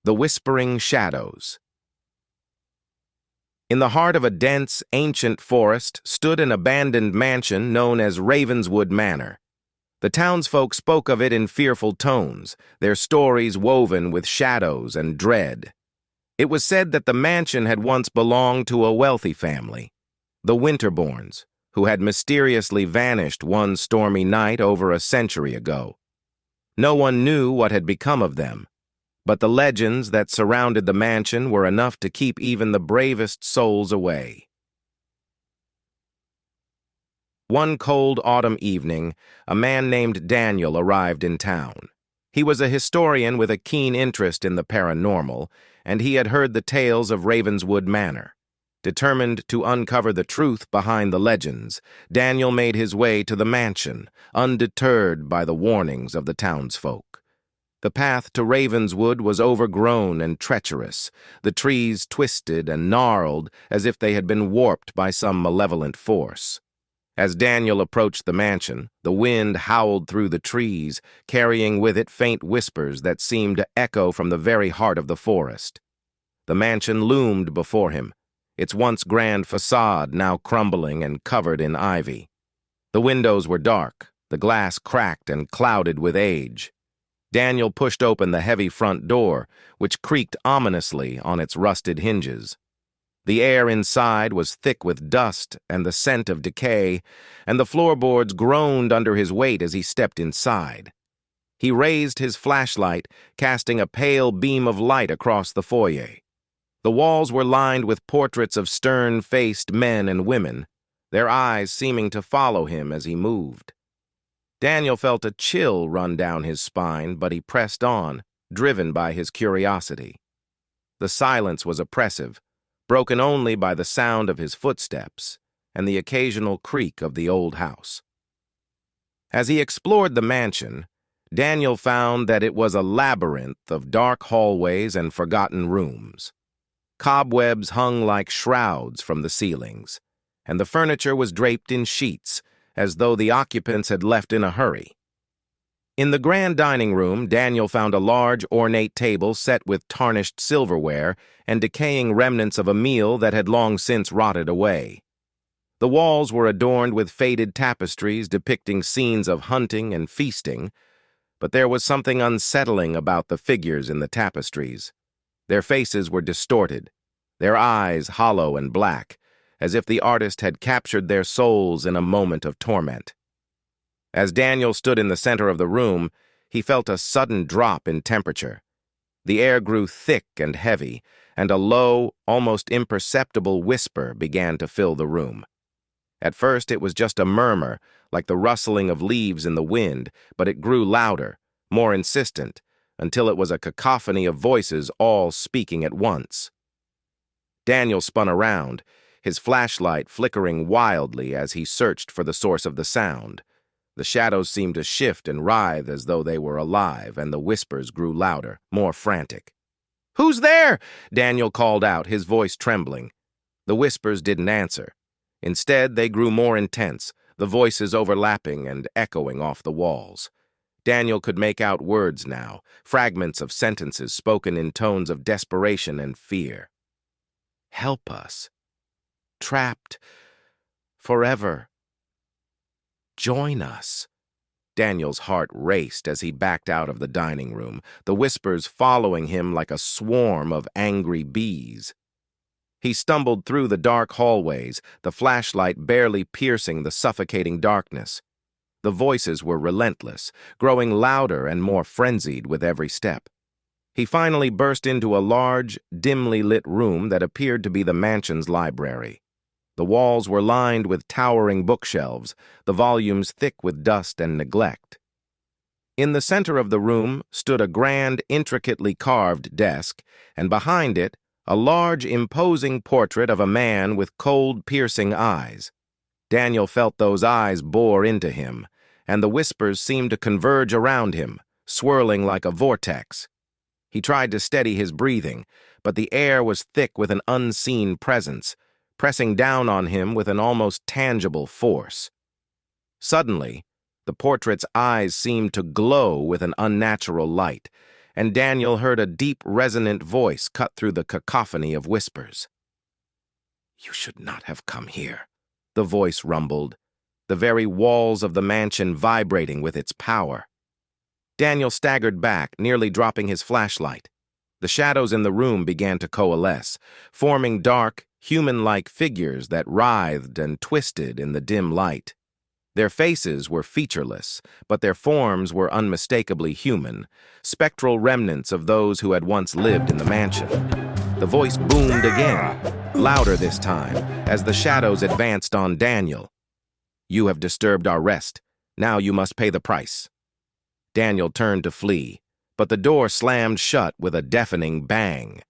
The Whispering Shadows. In the heart of a dense, ancient forest stood an abandoned mansion known as Ravenswood Manor. The townsfolk spoke of it in fearful tones, their stories woven with shadows and dread. It was said that the mansion had once belonged to a wealthy family, the Winterbournes, who had mysteriously vanished one stormy night over a century ago. No one knew what had become of them, but the legends that surrounded the mansion were enough to keep even the bravest souls away. One cold autumn evening, a man named Daniel arrived in town. He was a historian with a keen interest in the paranormal, and he had heard the tales of Ravenswood Manor. Determined to uncover the truth behind the legends, Daniel made his way to the mansion, undeterred by the warnings of the townsfolk. The path to Ravenswood was overgrown and treacherous, the trees twisted and gnarled as if they had been warped by some malevolent force. As Daniel approached the mansion, the wind howled through the trees, carrying with it faint whispers that seemed to echo from the very heart of the forest. The mansion loomed before him, its once grand facade now crumbling and covered in ivy. The windows were dark, the glass cracked and clouded with age. Daniel pushed open the heavy front door, which creaked ominously on its rusted hinges. The air inside was thick with dust and the scent of decay, and the floorboards groaned under his weight as he stepped inside. He raised his flashlight, casting a pale beam of light across the foyer. The walls were lined with portraits of stern-faced men and women, their eyes seeming to follow him as he moved. Daniel felt a chill run down his spine, but he pressed on, driven by his curiosity. The silence was oppressive, broken only by the sound of his footsteps and the occasional creak of the old house. As he explored the mansion, Daniel found that it was a labyrinth of dark hallways and forgotten rooms. Cobwebs hung like shrouds from the ceilings, and the furniture was draped in sheets, as though the occupants had left in a hurry. In the grand dining room, Daniel found a large, ornate table set with tarnished silverware and decaying remnants of a meal that had long since rotted away. The walls were adorned with faded tapestries depicting scenes of hunting and feasting, but there was something unsettling about the figures in the tapestries. Their faces were distorted, their eyes hollow and black, as if the artist had captured their souls in a moment of torment. As Daniel stood in the center of the room, he felt a sudden drop in temperature. The air grew thick and heavy, and a low, almost imperceptible whisper began to fill the room. At first it was just a murmur, like the rustling of leaves in the wind, but it grew louder, more insistent, until it was a cacophony of voices all speaking at once. Daniel spun around, his flashlight flickering wildly as he searched for the source of the sound. The shadows seemed to shift and writhe as though they were alive, and the whispers grew louder, more frantic. "Who's there?" Daniel called out, his voice trembling. The whispers didn't answer. Instead, they grew more intense, the voices overlapping and echoing off the walls. Daniel could make out words now, fragments of sentences spoken in tones of desperation and fear. "Help us. Trapped. Forever. Join us." Daniel's heart raced as he backed out of the dining room, the whispers following him like a swarm of angry bees. He stumbled through the dark hallways, the flashlight barely piercing the suffocating darkness. The voices were relentless, growing louder and more frenzied with every step. He finally burst into a large, dimly lit room that appeared to be the mansion's library. The walls were lined with towering bookshelves, the volumes thick with dust and neglect. In the center of the room stood a grand, intricately carved desk, and behind it, a large, imposing portrait of a man with cold, piercing eyes. Daniel felt those eyes bore into him, and the whispers seemed to converge around him, swirling like a vortex. He tried to steady his breathing, but the air was thick with an unseen presence, pressing down on him with an almost tangible force. Suddenly, the portrait's eyes seemed to glow with an unnatural light, and Daniel heard a deep, resonant voice cut through the cacophony of whispers. "You should not have come here," the voice rumbled, the very walls of the mansion vibrating with its power. Daniel staggered back, nearly dropping his flashlight. The shadows in the room began to coalesce, forming dark, human-like figures that writhed and twisted in the dim light. Their faces were featureless, but their forms were unmistakably human, spectral remnants of those who had once lived in the mansion. The voice boomed again, louder this time, as the shadows advanced on Daniel. "You have disturbed our rest. Now you must pay the price." Daniel turned to flee, but the door slammed shut with a deafening bang.